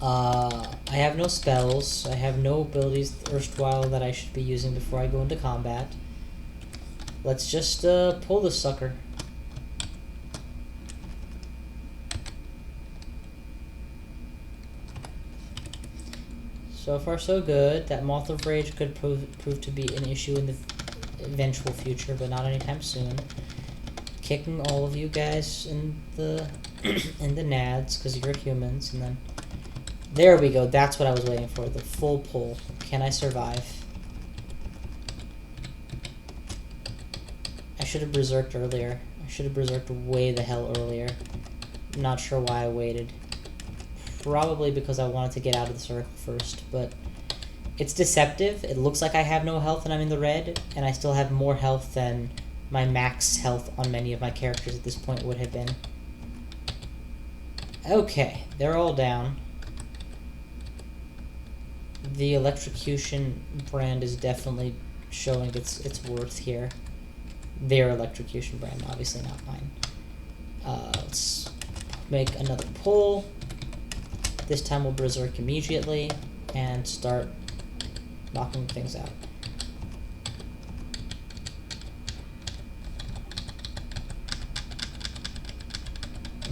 I have no spells, I have no abilities erstwhile that I should be using before I go into combat. Let's just pull this sucker. So far so good. That Moth of Rage could prove to be an issue in the eventual future, but not anytime soon. Kicking all of you guys in the in the nads, because you're humans, and then there we go. That's what I was waiting for. The full pull. Can I survive? I should have berserked earlier. I should have berserked way the hell earlier. I'm not sure why I waited. Probably because I wanted to get out of the circle first, but it's deceptive. It looks like I have no health and I'm in the red, and I still have more health than my max health on many of my characters at this point would have been. Okay, they're all down. The electrocution brand is definitely showing its worth here. Their electrocution brand, obviously not mine. Let's make another pull. This time we'll berserk immediately and start knocking things out.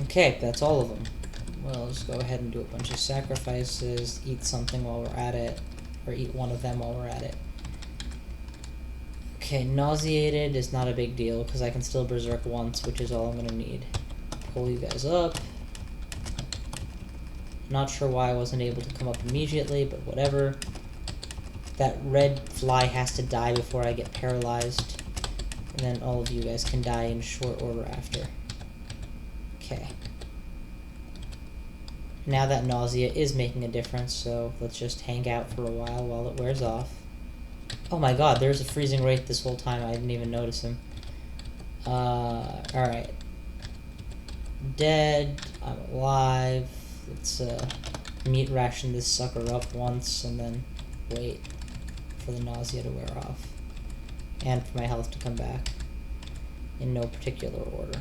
Okay, that's all of them. Well, let's go ahead and do a bunch of sacrifices, eat something while we're at it, or eat one of them while we're at it. Okay, nauseated is not a big deal, because I can still berserk once, which is all I'm going to need. Pull you guys up. Not sure why I wasn't able to come up immediately, but whatever. That red fly has to die before I get paralyzed, and then all of you guys can die in short order after. Okay. Now that nausea is making a difference, so let's just hang out for a while it wears off. Oh my god, there's a freezing wraith this whole time. I didn't even notice him. Alright. Dead. I'm alive. Let's meat ration this sucker up once and then wait for the nausea to wear off. And for my health to come back. In no particular order.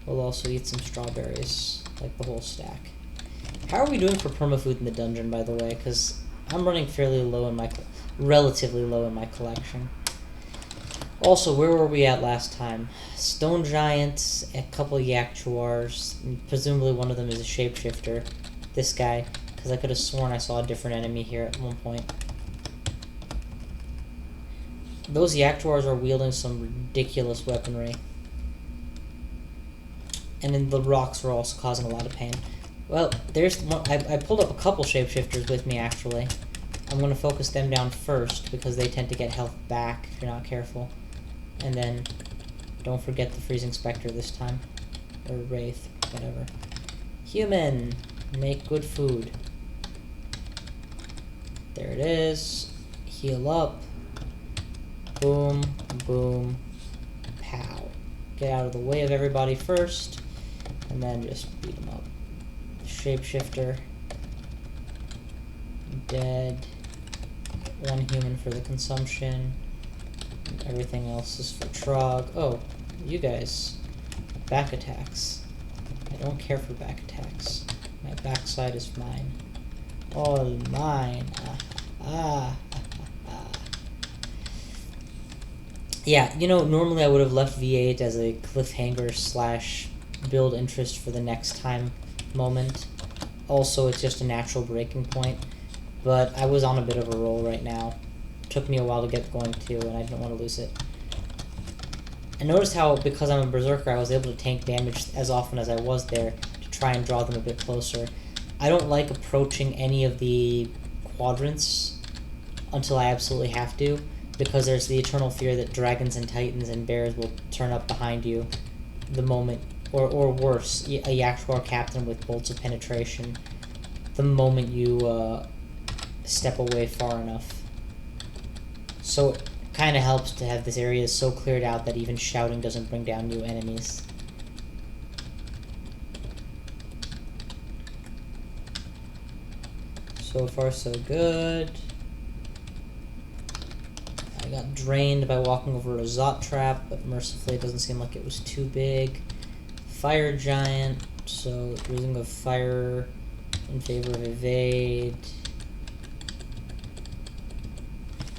We'll also eat some strawberries, like the whole stack. How are we doing for permafood in the dungeon, by the way? Because I'm running fairly low in my... relatively low in my collection. Also, where were we at last time? Stone giants, a couple Yaktuars, and presumably one of them is a shapeshifter. This guy, because I could have sworn I saw a different enemy here at one point. Those Yaktuars are wielding some ridiculous weaponry. And then the rocks were also causing a lot of pain. Well, there's one. I pulled up a couple shapeshifters with me, actually. I'm going to focus them down first, because they tend to get health back if you're not careful. And then, don't forget the Freezing Spectre this time. Or Wraith, whatever. Human! Make good food. There it is. Heal up. Boom, boom, pow. Get out of the way of everybody first, and then just beat them up. Shapeshifter. Dead. One human for the consumption. Everything else is for Trog. Oh, you guys. Back attacks. I don't care for back attacks. My backside is mine. All mine. Yeah, you know, normally I would have left V8 as a cliffhanger slash build interest for the next time moment. Also, it's just a natural breaking point. But I was on a bit of a roll right now. It took me a while to get going too, and I didn't want to lose it. I noticed how, because I'm a berserker, I was able to tank damage as often as I was there to try and draw them a bit closer. I don't like approaching any of the quadrants until I absolutely have to, because there's the eternal fear that dragons and titans and bears will turn up behind you the moment, or worse, a Yaktuar captain with bolts of penetration the moment you step away far enough. So it kind of helps to have this area so cleared out that even shouting doesn't bring down new enemies. So far so good. I got drained by walking over a Zot trap, but mercifully it doesn't seem like it was too big. Fire giant, so losing of fire in favor of evade.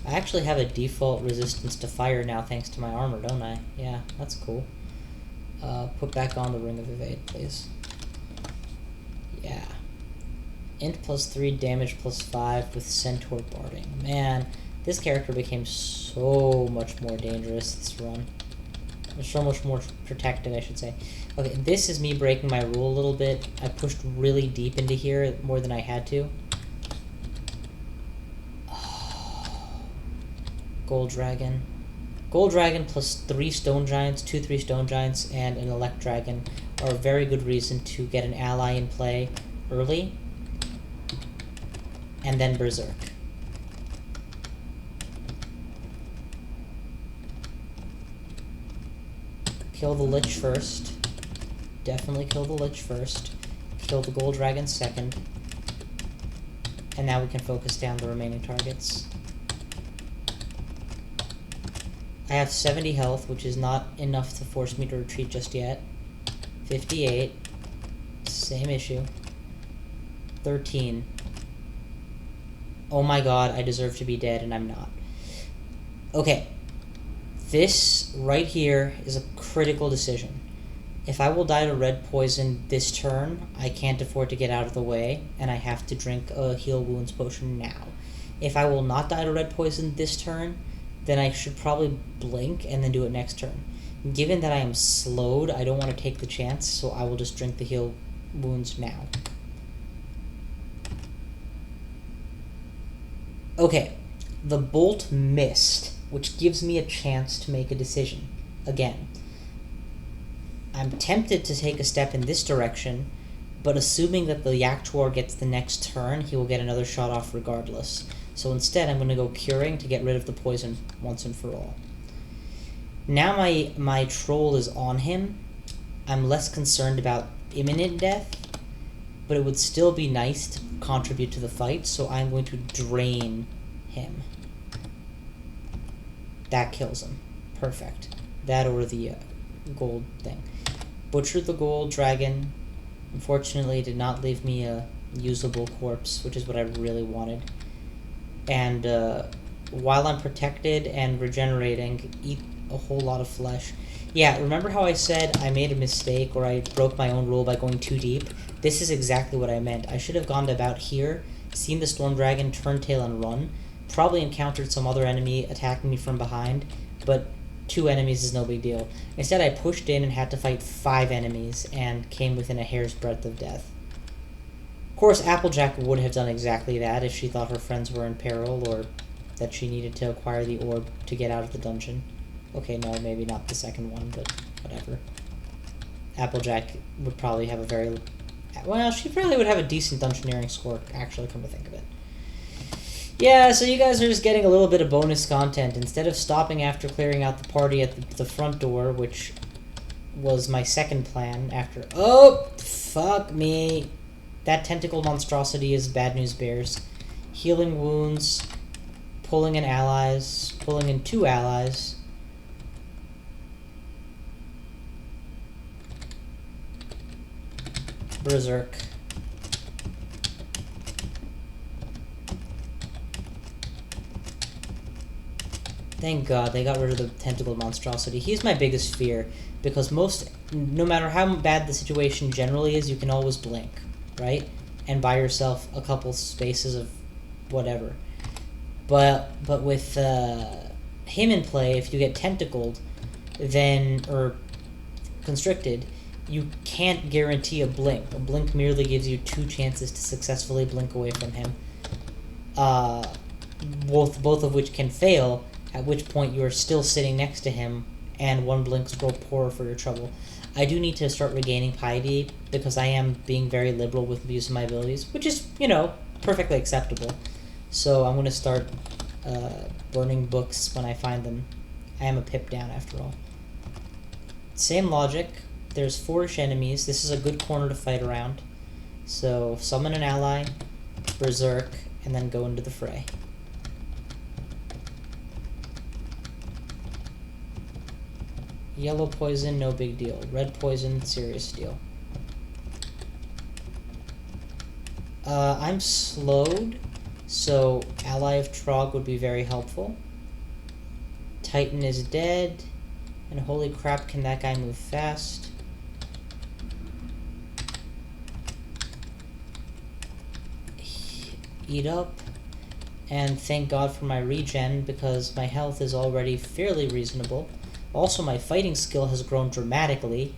I actually have a default resistance to fire now thanks to my armor, don't I? Yeah, that's cool. Put back on the ring of evade, please. Yeah. Int +3, damage +5 with centaur barding. Man, this character became so much more dangerous this run. Or so much more protected, I should say. Okay, this is me breaking my rule a little bit. I pushed really deep into here, more than I had to. Oh. Gold Dragon. Gold Dragon +3 Stone Giants, 2/3 Stone Giants, and an Elect Dragon are a very good reason to get an ally in play early, and then Berserk. Kill the Lich first. Definitely kill the Lich first. Kill the Gold Dragon second. And now we can focus down the remaining targets. I have 70 health, which is not enough to force me to retreat just yet. 58. Same issue. 13. Oh my god, I deserve to be dead and I'm not. Okay. This right here is a critical decision. If I will die to red poison this turn, I can't afford to get out of the way, and I have to drink a heal wounds potion now. If I will not die to red poison this turn, then I should probably blink and then do it next turn. Given that I am slowed, I don't want to take the chance, so I will just drink the heal wounds now. Okay, the bolt missed, which gives me a chance to make a decision. Again, I'm tempted to take a step in this direction, but assuming that the Yaktuar gets the next turn, he will get another shot off regardless. So instead, I'm going to go Curing to get rid of the poison once and for all. Now my troll is on him. I'm less concerned about imminent death, but it would still be nice to contribute to the fight, so I'm going to drain him. That kills him. Perfect. That or the gold thing. Butchered the gold dragon. Unfortunately, did not leave me a usable corpse, which is what I really wanted. And while I'm protected and regenerating, eat a whole lot of flesh. Yeah, remember how I said I made a mistake or I broke my own rule by going too deep? This is exactly what I meant. I should have gone to about here, seen the storm dragon, turn tail, and run. probably encountered some other enemy attacking me from behind, but 2 enemies is no big deal. Instead, I pushed in and had to fight 5 enemies and came within a hair's breadth of death. Of course, Applejack would have done exactly that if she thought her friends were in peril or that she needed to acquire the orb to get out of the dungeon. Okay, no, maybe not the second one, but whatever. Applejack would probably have a very... Well, she probably would have a decent dungeoneering score, actually, come to think of it. Yeah, so you guys are just getting a little bit of bonus content. Instead of stopping after clearing out the party at the front door, which was my second plan after... Oh, fuck me. That tentacle monstrosity is bad news bears. Healing wounds, pulling in allies, pulling in 2 allies. Berserk. Thank God they got rid of the tentacle monstrosity. He's my biggest fear, because no matter how bad the situation generally is, you can always blink, right? And buy yourself a couple spaces of whatever. But with him in play, if you get tentacled, then, or constricted, you can't guarantee a blink. A blink merely gives you 2 chances to successfully blink away from him. Both of which can fail, at which point you are still sitting next to him, and 1 blink scroll poorer for your trouble. I do need to start regaining piety, because I am being very liberal with the use of my abilities, which is, perfectly acceptable. So I'm going to start burning books when I find them. I am a pip down, after all. Same logic. There's 4-ish enemies. This is a good corner to fight around. So summon an ally, berserk, and then go into the fray. Yellow poison, no big deal. Red poison, serious deal. I'm slowed, so Ally of Trog would be very helpful. Titan is dead, and holy crap, can that guy move fast? Eat up, and thank God for my regen, because my health is already fairly reasonable. Also, my fighting skill has grown dramatically,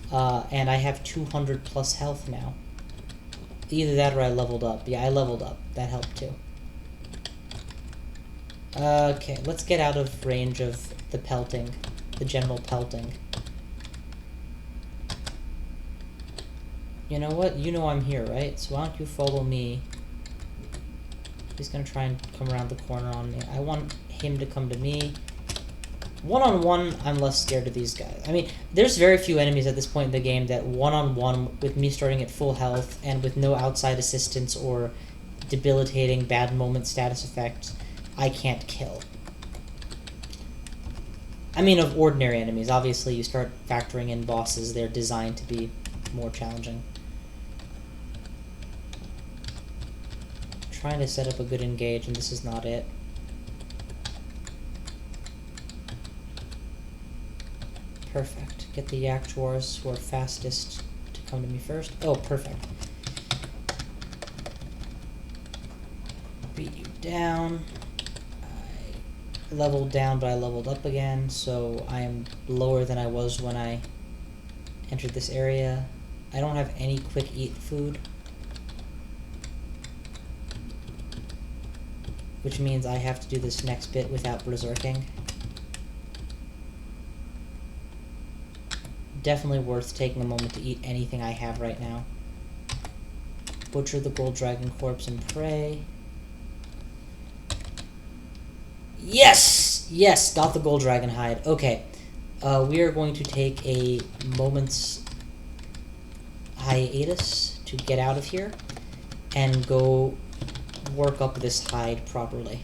and I have 200 plus health now. Either that or I leveled up. Yeah, I leveled up. That helped too. Okay, let's get out of range of the pelting, the general pelting. You know what? You know I'm here, right? So why don't you follow me? He's gonna try and come around the corner on me. I want him to come to me. One-on-one, I'm less scared of these guys. I mean, there's very few enemies at this point in the game that one-on-one, with me starting at full health and with no outside assistance or debilitating bad moment status effects, I can't kill. I mean, of ordinary enemies. Obviously, you start factoring in bosses, they're designed to be more challenging. Trying to set up a good engage, and this is not it. Perfect. Get the Yaktuars who are fastest to come to me first. Oh, perfect. Beat you down. I leveled down, but I leveled up again, so I am lower than I was when I entered this area. I don't have any quick eat food, which means I have to do this next bit without berserking. Definitely worth taking a moment to eat anything I have right now. Butcher the gold dragon corpse and pray. Yes! Yes! Got the gold dragon hide. Okay. We are going to take a moment's hiatus to get out of here and go work up this hide properly.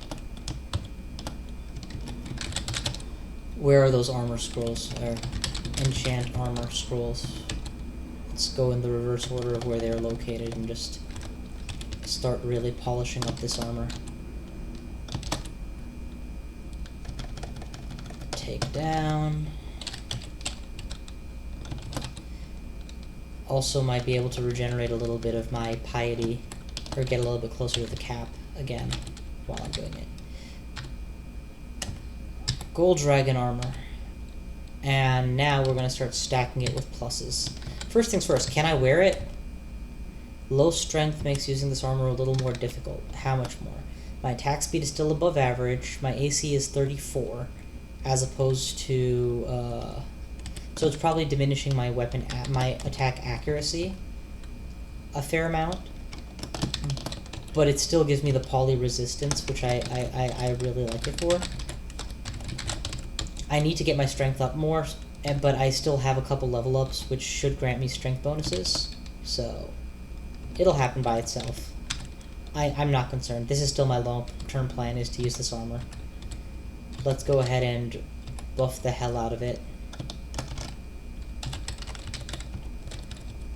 Where are those armor scrolls? Enchant armor scrolls. Let's go in the reverse order of where they're located and just start really polishing up this armor. Take down. Also might be able to regenerate a little bit of my piety, or get a little bit closer to the cap again while I'm doing it. Gold Dragon armor. And now we're going to start stacking it with pluses. First things first, can I wear it? Low strength makes using this armor a little more difficult. How much more? My attack speed is still above average. My AC is 34, as opposed to... so it's probably diminishing my my attack accuracy a fair amount. But it still gives me the poly resistance, which I really like it for. I need to get my strength up more, but I still have a couple level ups, which should grant me strength bonuses. So, it'll happen by itself. I'm not concerned. This is still my long-term plan, is to use this armor. Let's go ahead and buff the hell out of it.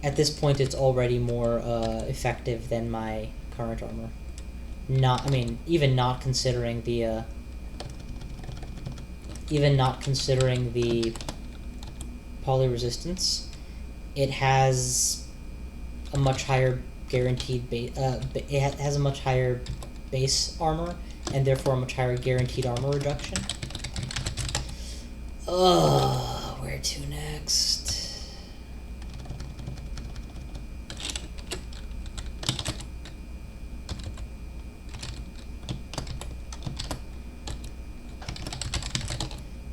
At this point, it's already more effective than my current armor. Even not considering the poly resistance, it has a much higher guaranteed base. It has a much higher base armor, and therefore a much higher guaranteed armor reduction. Where to next?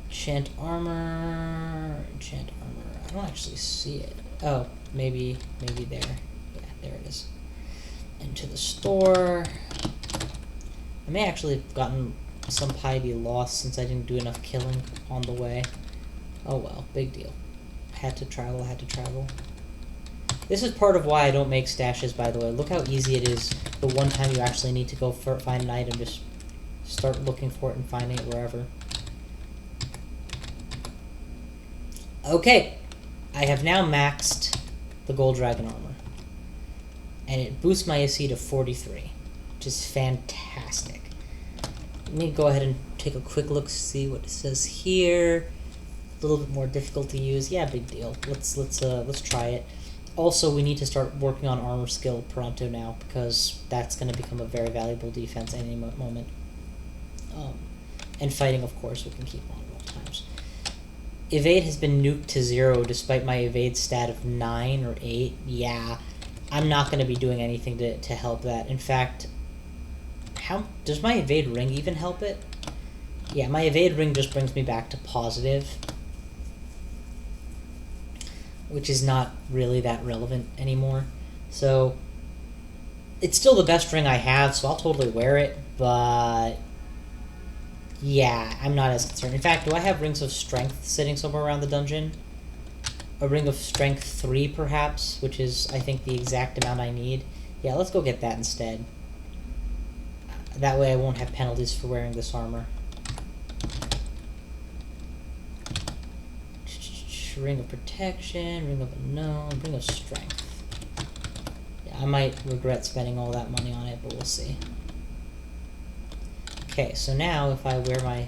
Enchant armor. I don't actually see it. Oh, maybe there. Yeah, there it is. Into the store. I may actually have gotten some piety lost since I didn't do enough killing on the way. Oh well, big deal. Had to travel. This is part of why I don't make stashes, by the way. Look how easy it is the one time you actually need to go find an item. Just start looking for it and finding it wherever. Okay, I have now maxed the Gold Dragon armor, and it boosts my AC to 43, which is fantastic. Let me go ahead and take a quick look, see what it says here. A little bit more difficult to use. Yeah, big deal. Let's try it. Also, we need to start working on armor skill pronto now, because that's going to become a very valuable defense at any moment. And fighting, of course, we can keep on at all times. Evade has been nuked to 0 despite my evade stat of 9 or 8. Yeah, I'm not going to be doing anything to help that. In fact, does my evade ring even help it? Yeah, my evade ring just brings me back to positive, which is not really that relevant anymore. So, it's still the best ring I have, so I'll totally wear it, but yeah, I'm not as concerned. In fact, do I have rings of strength sitting somewhere around the dungeon? A ring of strength 3, perhaps, which is, I think, the exact amount I need. Yeah, let's go get that instead. That way I won't have penalties for wearing this armor. Ring of protection, ring of unknown, ring of strength. Yeah, I might regret spending all that money on it, but we'll see. Okay, so now if I wear my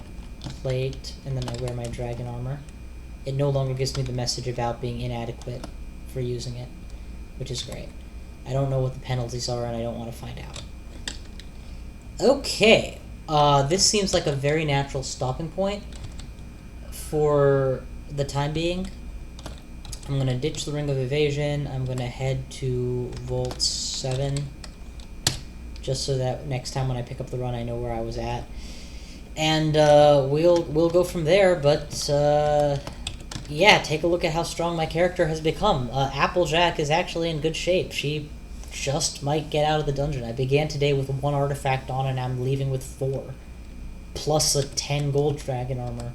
plate and then I wear my dragon armor, it no longer gives me the message about being inadequate for using it, which is great. I don't know what the penalties are and I don't want to find out. Okay, this seems like a very natural stopping point for the time being. I'm going to ditch the Ring of Evasion. I'm going to head to Vault 7, just so that next time when I pick up the run I know where I was at. And we'll go from there, but yeah, take a look at how strong my character has become. Applejack is actually in good shape. She just might get out of the dungeon. I began today with 1 artifact on and I'm leaving with 4. Plus a 10 gold dragon armor.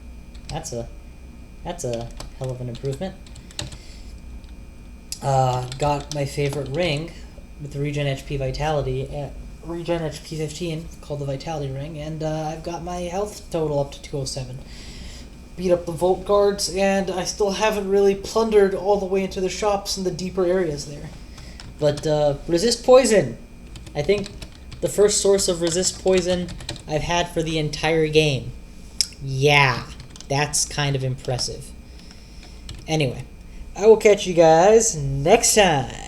That's a hell of an improvement. Got my favorite ring with the regen HP vitality at regen HP 15, called the Vitality Ring, and I've got my health total up to 207. Beat up the Vault Guards, and I still haven't really plundered all the way into the shops and the deeper areas there. But resist poison! I think the first source of resist poison I've had for the entire game. Yeah, that's kind of impressive. Anyway, I will catch you guys next time.